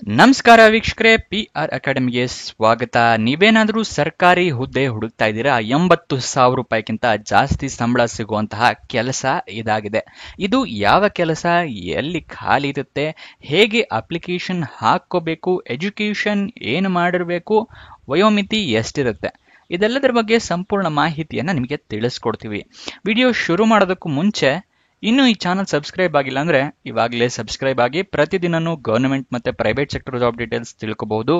ನಮಸ್ಕಾರ ವೀಕ್ಷಕರೇ, PR ಅಕಾಡೆಮಿಗೆ ಸ್ವಾಗತ. ನೀವೇನಾದ್ರೂ ಸರ್ಕಾರಿ ಹುದ್ದೆ ಹುಡುಕ್ತಾ ಇದ್ದೀರಾ? 80,000 ರೂಪಾಯಿಗಿಂತ ಜಾಸ್ತಿ ಸಂಬಳ ಸಿಗುವಂತಹ ಕೆಲಸ ಇದಾಗಿದೆ. ಇದು ಯಾವ ಕೆಲಸ, ಎಲ್ಲಿ ಖಾಲಿ ಇರುತ್ತೆ, ಹೇಗೆ ಅಪ್ಲಿಕೇಶನ್ ಹಾಕೋಬೇಕು, ಎಜುಕೇಶನ್ ಏನು ಮಾಡಿರಬೇಕು, ವಯೋಮಿತಿ ಎಷ್ಟಿರುತ್ತೆ, ಇದೆಲ್ಲದರ ಬಗ್ಗೆ ಸಂಪೂರ್ಣ ಮಾಹಿತಿಯನ್ನ ನಿಮಗೆ ತಿಳಿಸ್ಕೊಡ್ತೀವಿ. ವಿಡಿಯೋ ಶುರು ಮಾಡೋದಕ್ಕೂ ಮುಂಚೆ ಇನ್ನು ಈ ಚಾನಲ್ ಸಬ್ಸ್ಕ್ರೈಬ್ ಆಗಿಲ್ಲ ಅಂದ್ರೆ ಇವಾಗಲೇ ಸಬ್ಸ್ಕ್ರೈಬ್ ಆಗಿ ಪ್ರತಿದಿನನೂ ಗವರ್ನಮೆಂಟ್ ಮತ್ತೆ ಪ್ರೈವೇಟ್ ಸೆಕ್ಟರ್ ಜಾಬ್ ಡೀಟೇಲ್ಸ್ ತಿಳ್ಕೋಬಹುದು.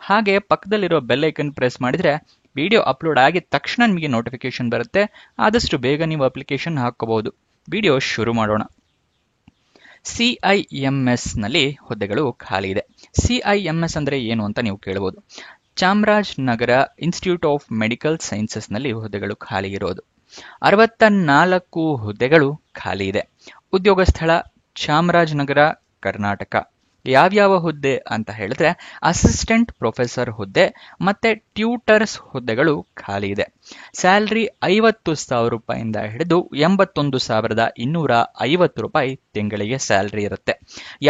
ಹಾಗೆ ಪಕ್ಕದಲ್ಲಿರೋ ಬೆಲ್ ಐಕನ್ ಪ್ರೆಸ್ ಮಾಡಿದ್ರೆ ವಿಡಿಯೋ ಅಪ್ಲೋಡ್ ಆಗಿದ ತಕ್ಷಣ ನಿಮಗೆ ನೋಟಿಫಿಕೇಶನ್ ಬರುತ್ತೆ. ಆದಷ್ಟು ಬೇಗ ನೀವು ಅಪ್ಲಿಕೇಶನ್ ಹಾಕೋಬಹುದು. ವಿಡಿಯೋ ಶುರು ಮಾಡೋಣ. CIMS ನಲ್ಲಿ ಹುದ್ದೆಗಳು ಖಾಲಿ ಇದೆ. CIMS ಅಂದ್ರೆ ಏನು ಅಂತ ನೀವು ಕೇಳಬಹುದು. Chamarajanagar institute of medical sciences ನಲ್ಲಿ ಹುದ್ದೆಗಳು ಖಾಲಿ ಇರೋದು. 64 ಹುದ್ದೆಗಳು ಖಾಲಿ ಇದೆ. ಉದ್ಯೋಗ ಸ್ಥಳ ಚಾಮರಾಜನಗರ, ಕರ್ನಾಟಕ. ಯಾವ್ಯಾವ ಹುದ್ದೆ ಅಂತ ಹೇಳಿದ್ರೆ ಅಸಿಸ್ಟೆಂಟ್ ಪ್ರೊಫೆಸರ್ ಹುದ್ದೆ ಮತ್ತೆ ಟ್ಯೂಟರ್ಸ್ ಹುದ್ದೆಗಳು ಖಾಲಿ ಇದೆ. ಸ್ಯಾಲರಿ 50,000 ರೂಪಾಯಿಂದ ಹಿಡಿದು 81,250 ರೂಪಾಯಿ ತಿಂಗಳಿಗೆ ಸ್ಯಾಲರಿ ಇರುತ್ತೆ.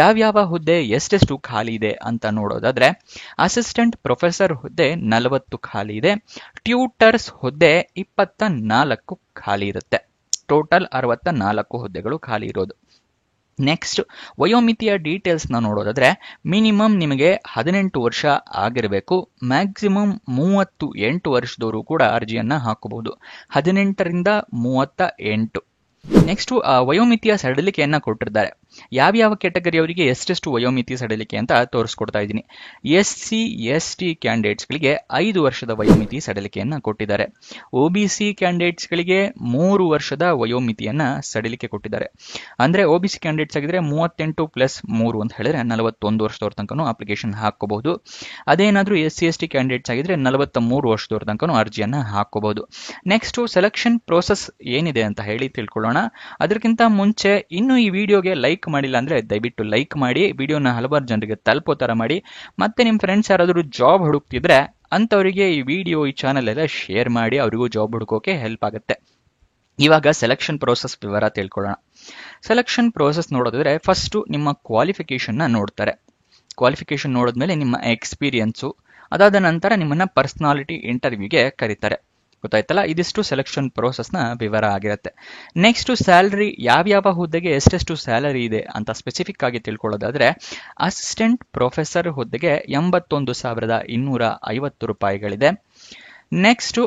ಯಾವ್ಯಾವ ಹುದ್ದೆ ಎಷ್ಟೆಷ್ಟು ಖಾಲಿ ಇದೆ ಅಂತ ನೋಡೋದಾದ್ರೆ ಅಸಿಸ್ಟೆಂಟ್ ಪ್ರೊಫೆಸರ್ ಹುದ್ದೆ 40 ಖಾಲಿ ಇದೆ. ಟ್ಯೂಟರ್ಸ್ ಹುದ್ದೆ 24 ಖಾಲಿ ಇರುತ್ತೆ. ಟೋಟಲ್ 64 ಹುದ್ದೆಗಳು ಖಾಲಿ ಇರೋದು. ನೆಕ್ಸ್ಟ್, ವಯೋಮಿತಿಯ ಡೀಟೇಲ್ಸ್ ನ ನೋಡೋದಾದ್ರೆ ಮಿನಿಮಮ್ ನಿಮಗೆ 18 ವರ್ಷ ಆಗಿರಬೇಕು. ಮ್ಯಾಕ್ಸಿಮಮ್ 38 ವರ್ಷದವರು ಕೂಡ ಅರ್ಜಿಯನ್ನ ಹಾಕಬಹುದು. 18ರಿಂದ 38. ನೆಕ್ಸ್ಟ್, ವಯೋಮಿತಿಯ ಸಡಿಲಿಕೆಯನ್ನ ಕೊಟ್ಟಿದ್ದಾರೆ. ಯಾವ್ಯಾವ ಕ್ಯಾಟಗರಿಯವರಿಗೆ ಎಷ್ಟೆಷ್ಟು ವಯೋಮಿತಿ ಸಡಿಲಿಕೆ ಅಂತ ತೋರಿಸ್ಕೊಡ್ತಾ ಇದ್ದೀನಿ. SC ST ಕ್ಯಾಂಡಿಡೇಟ್ಸ್ಗಳಿಗೆ 5 ವರ್ಷದ ವಯೋಮಿತಿ ಸಡಿಲಿಕೆಯನ್ನ ಕೊಟ್ಟಿದ್ದಾರೆ. OBC ಕ್ಯಾಂಡಿಡೇಟ್ಸ್ಗಳಿಗೆ 3 ವರ್ಷದ ವಯೋಮಿತಿಯನ್ನ ಸಡಿಲಿಕೆ ಕೊಟ್ಟಿದ್ದಾರೆ. ಅಂದ್ರೆ OBC ಕ್ಯಾಂಡಿಡೇಟ್ಸ್ ಆಗಿದ್ರೆ 38 + 3 ಅಂತ ಹೇಳಿದ್ರೆ 41 ವರ್ಷದವ್ರ ತನಕನೂ ಅಪ್ಲಿಕೇಶನ್ ಹಾಕೋಬಹುದು. ಅದೇನಾದ್ರೂ SC ST ಕ್ಯಾಂಡಿಡೇಟ್ಸ್ ಆಗಿದ್ರೆ 43 ವರ್ಷದವ್ರ ತನಕನೂ ಅರ್ಜಿಯನ್ನ ಹಾಕೋಬಹುದು. ನೆಕ್ಸ್ಟ್, ಸೆಲೆಕ್ಷನ್ ಪ್ರೋಸೆಸ್ ಏನಿದೆ ಅಂತ ಹೇಳಿ ತಿಳ್ಕೊಳ್ಳೋಣ. ಅದಕ್ಕಿಂತ ಮುಂಚೆ ಇನ್ನು ಈ ವಿಡಿಯೋಗೆ ಲೈಕ್ ಮಾಡಿಲ್ಲ ಅಂದ್ರೆ ದಯವಿಟ್ಟು ಲೈಕ್ ಮಾಡಿ, ವಿಡಿಯೋನ ಹಲವಾರು ಜನರಿಗೆ ತಲುಪೋ ತರ ಮಾಡಿ. ಮತ್ತೆ ನಿಮ್ ಫ್ರೆಂಡ್ಸ್ ಯಾರಾದರೂ ಜಾಬ್ ಹುಡುಕ್ತಿದ್ರೆ ಅಂತವರಿಗೆ ಈ ವಿಡಿಯೋ, ಈ ಚಾನೆಲ್ ಎಲ್ಲ ಶೇರ್ ಮಾಡಿ, ಅವರಿಗೂ ಜಾಬ್ ಹುಡುಕೋಕೆ ಹೆಲ್ಪ್ ಆಗುತ್ತೆ. ಇವಾಗ ಸೆಲೆಕ್ಷನ್ ಪ್ರೋಸೆಸ್ ವಿವರ ತಿಳ್ಕೊಳ್ಳೋಣ. ಸೆಲೆಕ್ಷನ್ ಪ್ರೋಸೆಸ್ ನೋಡೋದಾದ್ರೆ ಫಸ್ಟ್ ನಿಮ್ಮ ಕ್ವಾಲಿಫಿಕೇಶನ್ ನ ನೋಡ್ತಾರೆ. ಕ್ವಾಲಿಫಿಕೇಶನ್ ನೋಡಿದ್ಮೇಲೆ ನಿಮ್ಮ ಎಕ್ಸ್ಪೀರಿಯನ್ಸು, ಅದಾದ ನಂತರ ನಿಮ್ಮನ್ನ ಪರ್ಸನಾಲಿಟಿ ಇಂಟರ್ವ್ಯೂಗೆ ಕರೀತಾರೆ. ಗೊತ್ತಾಯ್ತಲ್ಲ, ಇದಿಷ್ಟು ಸೆಲೆಕ್ಷನ್ ಪ್ರೋಸೆಸ್ ನ ವಿವರ ಆಗಿರುತ್ತೆ. ನೆಕ್ಸ್ಟ್, ಸ್ಯಾಲರಿ ಯಾವ್ಯಾವ ಹುದ್ದೆಗೆ ಎಷ್ಟೆಷ್ಟು ಸ್ಯಾಲರಿ ಇದೆ ಅಂತ ಸ್ಪೆಸಿಫಿಕ್ ಆಗಿ ತಿಳ್ಕೊಳ್ಳೋದಾದ್ರೆ ಅಸಿಸ್ಟೆಂಟ್ ಪ್ರೊಫೆಸರ್ ಹುದ್ದೆಗೆ 81,250 ರೂಪಾಯಿಗಳಿದೆ. ನೆಕ್ಸ್ಟ್,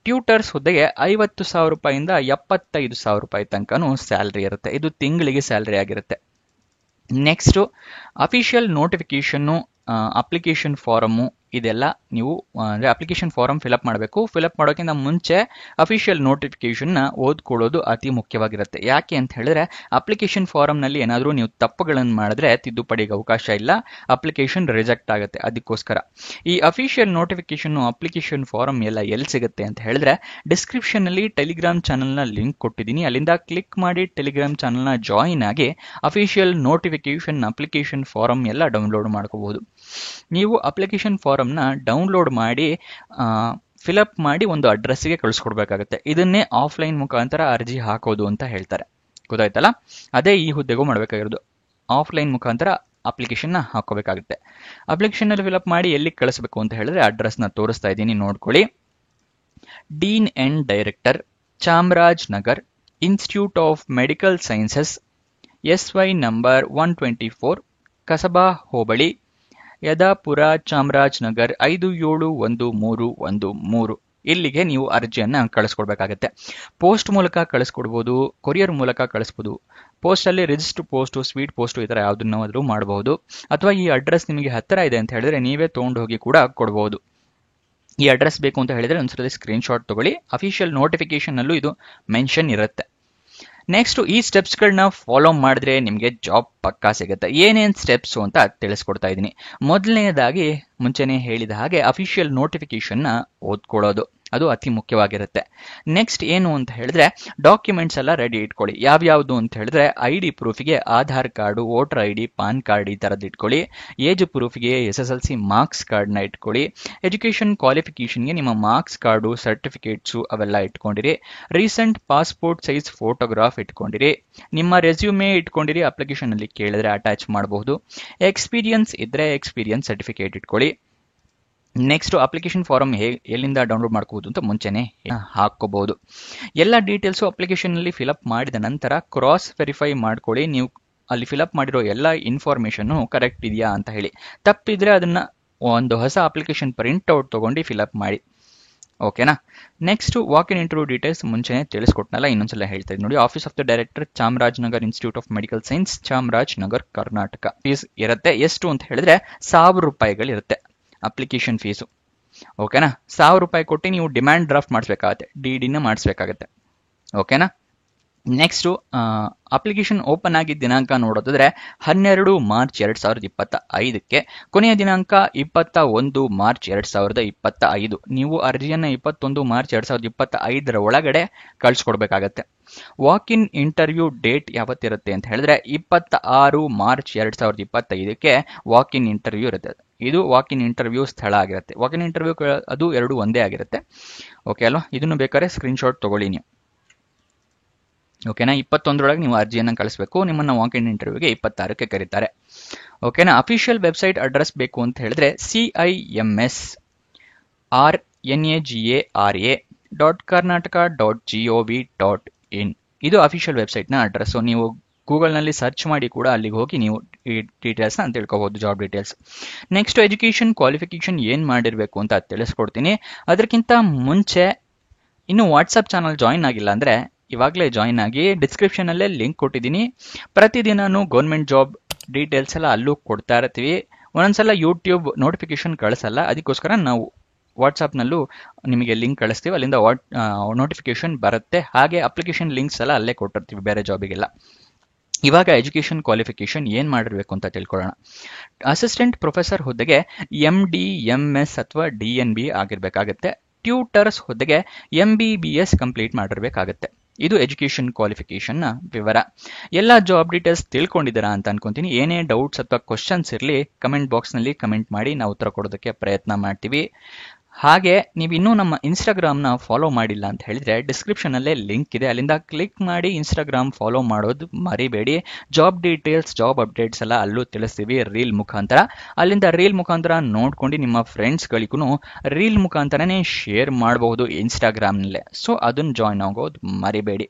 ಟ್ಯೂಟರ್ಸ್ ಹುದ್ದೆಗೆ 50,000 ರೂಪಾಯಿಂದ 75,000 ರೂಪಾಯಿ ತನಕನೂ ಸ್ಯಾಲರಿ ಇರುತ್ತೆ. ಇದು ತಿಂಗಳಿಗೆ ಸ್ಯಾಲರಿ ಆಗಿರುತ್ತೆ. Next, official notification, application form, ಇದೆಲ್ಲ ನೀವು ಅಂದ್ರೆ ಅಪ್ಲಿಕೇಶನ್ ಫಾರಂ ಫಿಲಪ್ ಮಾಡಬೇಕು. ಫಿಲಪ್ ಮಾಡೋಕ್ಕಿಂತ ಮುಂಚೆ ಅಫಿಷಿಯಲ್ ನೋಟಿಫಿಕೇಶನ್ ನ ಓದ್ಕೊಳ್ಳೋದು ಅತಿ ಮುಖ್ಯವಾಗಿರುತ್ತೆ. ಯಾಕೆ ಅಂತ ಹೇಳಿದ್ರೆ ಅಪ್ಲಿಕೇಶನ್ ಫಾರಂ ನಲ್ಲಿ ಏನಾದರೂ ನೀವು ತಪ್ಪುಗಳನ್ನು ಮಾಡಿದ್ರೆ ತಿದ್ದುಪಡಿಗೆ ಅವಕಾಶ ಇಲ್ಲ, ಅಪ್ಲಿಕೇಶನ್ ರಿಜೆಕ್ಟ್ ಆಗುತ್ತೆ. ಅದಕ್ಕೋಸ್ಕರ ಈ ಅಫಿಷಿಯಲ್ ನೋಟಿಫಿಕೇಶನ್, ಅಪ್ಲಿಕೇಶನ್ ಫಾರಂ ಎಲ್ಲ ಎಲ್ಲಿ ಸಿಗುತ್ತೆ ಅಂತ ಹೇಳಿದ್ರೆ ಡಿಸ್ಕ್ರಿಪ್ಷನ್ ನಲ್ಲಿ ಟೆಲಿಗ್ರಾಮ್ ಚಾನಲ್ ನ ಲಿಂಕ್ ಕೊಟ್ಟಿದ್ದೀನಿ. ಅಲ್ಲಿಂದ ಕ್ಲಿಕ್ ಮಾಡಿ ಟೆಲಿಗ್ರಾಮ್ ಚಾನಲ್ ನ ಜಾಯಿನ್ ಆಗಿ ಅಫಿಷಿಯಲ್ ನೋಟಿಫಿಕೇಶನ್, ಅಪ್ಲಿಕೇಶನ್ ಫಾರಂ ಎಲ್ಲ ಡೌನ್ಲೋಡ್ ಮಾಡ್ಕೋಬಹುದು. ನೀವು ಅಪ್ಲಿಕೇಶನ್ ಫಾರಂ ನ ಡೌನ್ಲೋಡ್ ಮಾಡಿ ಫಿಲಪ್ ಮಾಡಿ ಒಂದು ಅಡ್ರೆಸ್ಗೆ ಕಳಿಸ್ಕೊಡ್ಬೇಕಾಗುತ್ತೆ. ಇದನ್ನೇ ಆಫ್ಲೈನ್ ಮುಖಾಂತರ ಅರ್ಜಿ ಹಾಕೋದು ಅಂತ ಹೇಳ್ತಾರೆ. ಗೊತ್ತಾಯ್ತಲ್ಲ, ಅದೇ ಈ ಹುದ್ದೆಗೂ ಮಾಡಬೇಕಾಗಿರೋದು. ಆಫ್ಲೈನ್ ಮುಖಾಂತರ ಅಪ್ಲಿಕೇಶನ್ ನ ಹಾಕೋಬೇಕಾಗುತ್ತೆ. ಅಪ್ಲಿಕೇಶನ್ ನಲ್ಲಿ ಫಿಲಪ್ ಮಾಡಿ ಎಲ್ಲಿ ಕಳಿಸಬೇಕು ಅಂತ ಹೇಳಿದ್ರೆ ಅಡ್ರೆಸ್ ನ ತೋರಿಸ್ತಾ ಇದ್ದೀನಿ, ನೋಡ್ಕೊಳ್ಳಿ. Dean and director, Chamarajanagar institute of medical sciences, SY number 124, ಕಸಬಾ ಹೋಬಳಿ, ಯದಾಪುರ, ಚಾಮರಾಜನಗರ್ 571313. ಇಲ್ಲಿಗೆ ನೀವು ಅರ್ಜಿಯನ್ನ ಕಳಿಸ್ಕೊಡ್ಬೇಕಾಗತ್ತೆ. ಪೋಸ್ಟ್ ಮೂಲಕ ಕಳಿಸ್ಕೊಡ್ಬೋದು, ಕೊರಿಯರ್ ಮೂಲಕ ಕಳಿಸ್ಬೋದು. ಪೋಸ್ಟ್ ಅಲ್ಲಿ ರಿಜಿಸ್ಟರ್ ಪೋಸ್ಟ್, ಸ್ವೀಟ್ ಪೋಸ್ಟ್, ಈ ತರ ಯಾವ್ದನ್ನಾದ್ರೂ ಮಾಡಬಹುದು. ಅಥವಾ ಈ ಅಡ್ರೆಸ್ ನಿಮಗೆ ಹತ್ತಿರ ಇದೆ ಅಂತ ಹೇಳಿದ್ರೆ ನೀವೇ ತಗೊಂಡು ಹೋಗಿ ಕೂಡ ಕೊಡಬಹುದು. ಈ ಅಡ್ರೆಸ್ ಬೇಕು ಅಂತ ಹೇಳಿದ್ರೆ ಒಂದ್ಸಲ ಸ್ಕ್ರೀನ್ ಶಾಟ್ ತಗೊಳ್ಳಿ. ಅಫಿಷಿಯಲ್ ನೋಟಿಫಿಕೇಶನ್ ಅಲ್ಲೂ ಇದು ಮೆನ್ಷನ್ ಇರುತ್ತೆ. ನೆಕ್ಸ್ಟ್, ಈ ಸ್ಟೆಪ್ಸ್ ಗಳನ್ನ ಫಾಲೋ ಮಾಡಿದ್ರೆ ನಿಮಗೆ ಜಾಬ್ ಪಕ್ಕಾ ಸಿಗುತ್ತೆ. ಏನೇನ್ ಸ್ಟೆಪ್ಸ್ ಅಂತ ತಿಳಿಸ್ಕೊಡ್ತಾ ಇದ್ದೀನಿ. ಮೊದಲನೇದಾಗಿ ಮುಂಚೆನೆ ಹೇಳಿದ ಹಾಗೆ ಅಫಿಷಿಯಲ್ ನೋಟಿಫಿಕೇಶನ್ ನ ಓದ್ಕೊಳ್ಳೋದು. ಅದು ಅತಿ ಮುಖ್ಯವಾಗಿರುತ್ತೆ. ನೆಕ್ಸ್ಟ್ ಏನು ಅಂತ ಹೇಳಿದ್ರೆ ಡಾಕ್ಯುಮೆಂಟ್ಸ್ ಎಲ್ಲ ರೆಡಿ ಇಟ್ಕೊಳ್ಳಿ. ಯಾವ್ಯಾವುದು ಅಂತ ಹೇಳಿದ್ರೆ ID ಪ್ರೂಫಿಗೆ Aadhaar card, voter ID, PAN card ಈ ಥರದ್ದು ಇಟ್ಕೊಳ್ಳಿ. ಏಜ್ ಪ್ರೂಫಿಗೆ SSLC ಮಾರ್ಕ್ಸ್ ಕಾರ್ಡ್ನ ಇಟ್ಕೊಳ್ಳಿ. ಎಜುಕೇಷನ್ ಕ್ವಾಲಿಫಿಕೇಷನ್ಗೆ ನಿಮ್ಮ ಮಾರ್ಕ್ಸ್ ಕಾರ್ಡು, ಸರ್ಟಿಫಿಕೇಟ್ಸು ಅವೆಲ್ಲ ಇಟ್ಕೊಂಡಿರಿ. ರೀಸೆಂಟ್ ಪಾಸ್ಪೋರ್ಟ್ ಸೈಜ್ ಫೋಟೋಗ್ರಾಫ್ ಇಟ್ಕೊಂಡಿರಿ. ನಿಮ್ಮ ರೆಸ್ಯೂಮೇ ಇಟ್ಕೊಂಡಿರಿ, ಅಪ್ಲಿಕೇಶನ್ ಅಲ್ಲಿ ಕೇಳಿದ್ರೆ ಅಟ್ಯಾಚ್ ಮಾಡಬಹುದು. ಎಕ್ಸ್ಪೀರಿಯನ್ಸ್ ಇದ್ರೆ ಎಕ್ಸ್ಪೀರಿಯನ್ಸ್ ಸರ್ಟಿಫಿಕೇಟ್ ಇಟ್ಕೊಳ್ಳಿ. ನೆಕ್ಸ್ಟ್ ಅಪ್ಲಿಕೇಶನ್ ಫಾರಂ ಎಲ್ಲಿಂದ ಡೌನ್ಲೋಡ್ ಮಾಡ್ಕೋಬಹುದು ಅಂತ ಮುಂಚೆನೆ ಹಾಕೋಬಹುದು. ಎಲ್ಲ ಡೀಟೇಲ್ಸು ಅಪ್ಲಿಕೇಶನ್ ಅಲ್ಲಿ ಫಿಲಪ್ ಮಾಡಿದ ನಂತರ ಕ್ರಾಸ್ ವೆರಿಫೈ ಮಾಡ್ಕೊಳ್ಳಿ. ನೀವು ಅಲ್ಲಿ ಫಿಲಪ್ ಮಾಡಿರೋ ಎಲ್ಲ ಇನ್ಫಾರ್ಮೇಶನ್ ಕರೆಕ್ಟ್ ಇದೆಯಾ ಅಂತ ಹೇಳಿ. ತಪ್ಪಿದ್ರೆ ಅದನ್ನ ಒಂದು ಹೊಸ ಅಪ್ಲಿಕೇಶನ್ ಪ್ರಿಂಟ್ ಔಟ್ ತಗೊಂಡು ಫಿಲಪ್ ಮಾಡಿ. ಓಕೆನಾ. Next walk in interview details ಮುಂಚೆನೆ ತಿಳಿಸ್ಕೊಟ್ನಲ್ಲ, ಇನ್ನೊಂದ್ಸಲ ಹೇಳ್ತಾ ಇದ್ದೀನಿ ನೋಡಿ. Office of the director, Chamarajanagar institute of medical science, Chamarajanagar, Karnataka. Fees ಇರುತ್ತೆ ಎಷ್ಟು ಅಂತ ಹೇಳಿದ್ರೆ ₹1000 ಇರುತ್ತೆ ಅಪ್ಲಿಕೇಶನ್ ಫೀಸು. ಓಕೆನಾ. ₹1000 ಕೊಟ್ಟು ನೀವು ಡಿಮ್ಯಾಂಡ್ ಡ್ರಾಫ್ಟ್ ಮಾಡಿಸ್ಬೇಕಾಗತ್ತೆ, DDನ ಮಾಡಿಸ್ಬೇಕಾಗತ್ತೆ. ಓಕೆನಾ. ನೆಕ್ಸ್ಟು ಅಪ್ಲಿಕೇಶನ್ ಓಪನ್ ಆಗಿದ್ದ ದಿನಾಂಕ ನೋಡೋದಾದ್ರೆ 12 ಮಾರ್ಚ್ 2025ಕ್ಕೆ, ಕೊನೆಯ ದಿನಾಂಕ 21 ಮಾರ್ಚ್ 2025. ನೀವು ಅರ್ಜಿಯನ್ನು 21 ಮಾರ್ಚ್ 2025 ಒಳಗಡೆ ಕಳಿಸ್ಕೊಡ್ಬೇಕಾಗತ್ತೆ. ವಾಕ್ ಇನ್ ಇಂಟರ್ವ್ಯೂ ಡೇಟ್ ಯಾವತ್ತಿರುತ್ತೆ ಅಂತ ಹೇಳಿದ್ರೆ 26 ಮಾರ್ಚ್ 2025ಕ್ಕೆ ವಾಕ್ ಇನ್ ಇಂಟರ್ವ್ಯೂ ಇರುತ್ತೆ. ಇದು ವಾಕ್ ಇನ್ ಇಂಟರ್ವ್ಯೂ ಸ್ಥಳ ಆಗಿರುತ್ತೆ. ವಾಕ್ ಇನ್ ಇಂಟರ್ವ್ಯೂ ಅದು ಎರಡು ಒಂದೇ ಆಗಿರುತ್ತೆ. ಓಕೆ ಅಲ್ವಾ. ಇದನ್ನು ಬೇಕಾದ್ರೆ ಸ್ಕ್ರೀನ್ಶಾಟ್ ತಗೊಳ್ಳಿ ನೀವು. ಓಕೆನಾ. 21ರೊಳಗೆ ನೀವು ಅರ್ಜಿಯನ್ನು ಕಳಿಸ್ಬೇಕು. ನಿಮ್ಮನ್ನ ವಾಕ್ ಇನ್ ಇಂಟರ್ವ್ಯೂಗೆ 26ಕ್ಕೆ ಕರೀತಾರೆ. ಓಕೆನಾ. ಅಫಿಷಿಯಲ್ ವೆಬ್ಸೈಟ್ ಅಡ್ರೆಸ್ ಬೇಕು ಅಂತ ಹೇಳಿದ್ರೆ CIMSRNAGARA.karnataka.gov.in ಇದು ಅಫಿಷಿಯಲ್ ವೆಬ್ಸೈಟ್ನ ಅಡ್ರೆಸ್. ನೀವು ಗೂಗಲ್ನಲ್ಲಿ ಸರ್ಚ್ ಮಾಡಿ ಕೂಡ ಅಲ್ಲಿಗೆ ಹೋಗಿ ನೀವು ಈ ಡೀಟೇಲ್ಸ್ನ ತಿಳ್ಕೊಬಹುದು, job details. Next education qualification ಏನು ಮಾಡಿರಬೇಕು ಅಂತ ತಿಳಿಸ್ಕೊಡ್ತೀನಿ. ಅದಕ್ಕಿಂತ ಮುಂಚೆ ಇನ್ನು ವಾಟ್ಸಪ್ ಚಾನಲ್ ಜಾಯಿನ್ ಆಗಿಲ್ಲ ಅಂದರೆ ಇವಾಗಲೇ ಜಾಯಿನ್ ಆಗಿ. ಡಿಸ್ಕ್ರಿಪ್ಷನಲ್ಲೇ ಲಿಂಕ್ ಕೊಟ್ಟಿದ್ದೀನಿ. ಪ್ರತಿದಿನನೂ ಗೌರ್ಮೆಂಟ್ ಜಾಬ್ ಡೀಟೇಲ್ಸ್ ಎಲ್ಲ ಅಲ್ಲೂ ಕೊಡ್ತಾ ಇರ್ತೀವಿ. ಒಂದೊಂದ್ಸಲ ಯೂಟ್ಯೂಬ್ ನೋಟಿಫಿಕೇಶನ್ ಕಳಿಸಲ್ಲ, ಅದಕ್ಕೋಸ್ಕರ ನಾವು ವಾಟ್ಸಪ್ನಲ್ಲೂ ನಿಮಗೆ ಲಿಂಕ್ ಕಳಿಸ್ತೀವಿ. ಅಲ್ಲಿಂದ ನೋಟಿಫಿಕೇಶನ್ ಬರುತ್ತೆ. ಹಾಗೆ ಅಪ್ಲಿಕೇಶನ್ ಲಿಂಕ್ಸ್ ಎಲ್ಲ ಅಲ್ಲೇ ಕೊಟ್ಟಿರ್ತೀವಿ ಬೇರೆ ಜಾಬಿಗೆಲ್ಲ. ಇವಾಗ ಎಜುಕೇಷನ್ ಕ್ವಾಲಿಫಿಕೇಷನ್ ಏನು ಮಾಡಿರಬೇಕು ಅಂತ ತಿಳ್ಕೊಳ್ಳೋಣ. ಅಸಿಸ್ಟೆಂಟ್ ಪ್ರೊಫೆಸರ್ ಹುದ್ದೆಗೆ MD, MS ಅಥವಾ DNB ಆಗಿರಬೇಕಾಗತ್ತೆ. ಟ್ಯೂಟರ್ಸ್ ಹುದ್ದೆಗೆ MBBS ಕಂಪ್ಲೀಟ್ ಮಾಡಿರಬೇಕಾಗತ್ತೆ. ಇದು ಎಜುಕೇಷನ್ ಕ್ವಾಲಿಫಿಕೇಷನ್ನ ವಿವರ. ಎಲ್ಲ ಜಾಬ್ ಡೀಟೇಲ್ಸ್ ತಿಳ್ಕೊಂಡಿದ್ದೀರಾ ಅಂತ ಅನ್ಕೊಂತೀನಿ. ಏನೇ ಡೌಟ್ಸ್ ಅಥವಾ ಕ್ವಶನ್ಸ್ ಇರಲಿ ಕಮೆಂಟ್ ಬಾಕ್ಸ್ನಲ್ಲಿ ಕಮೆಂಟ್ ಮಾಡಿ, ನಾವು ಉತ್ತರ ಕೊಡೋದಕ್ಕೆ ಪ್ರಯತ್ನ ಮಾಡ್ತೀವಿ. ಹಾಗೆ ನೀವು ಇನ್ನೂ ನಮ್ಮ ಇನ್ಸ್ಟಾಗ್ರಾಮ್ನ ಫಾಲೋ ಮಾಡಿಲ್ಲ ಅಂತ ಹೇಳಿದ್ರೆ ಡಿಸ್ಕ್ರಿಪ್ಷನಲ್ಲೇ ಲಿಂಕ್ ಇದೆ, ಅಲ್ಲಿಂದ ಕ್ಲಿಕ್ ಮಾಡಿ ಇನ್ಸ್ಟಾಗ್ರಾಮ್ ಫಾಲೋ ಮಾಡೋದು ಮರಿಬೇಡಿ. ಜಾಬ್ ಡೀಟೇಲ್ಸ್, ಜಾಬ್ ಅಪ್ಡೇಟ್ಸ್ ಎಲ್ಲ ಅಲ್ಲೂ ತಿಳಿಸ್ತೀವಿ ರೀಲ್ ಮುಖಾಂತರ. ಅಲ್ಲಿಂದ ರೀಲ್ ಮುಖಾಂತರ ನೋಡ್ಕೊಂಡು ನಿಮ್ಮ ಫ್ರೆಂಡ್ಸ್ಗಳಿಗೂ ರೀಲ್ ಮುಖಾಂತರನೇ ಶೇರ್ ಮಾಡಬಹುದು ಇನ್ಸ್ಟಾಗ್ರಾಮ್ನಲ್ಲೇ. ಸೊ ಅದನ್ನು ಜಾಯ್ನ್ ಆಗೋದು ಮರಿಬೇಡಿ.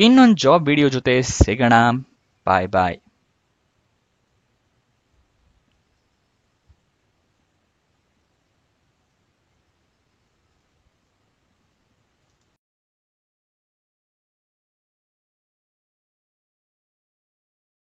ಇನ್ನೊಂದು ಜಾಬ್ ವಿಡಿಯೋ ಜೊತೆ ಸಿಗೋಣ. ಬಾಯ್ ಬಾಯ್.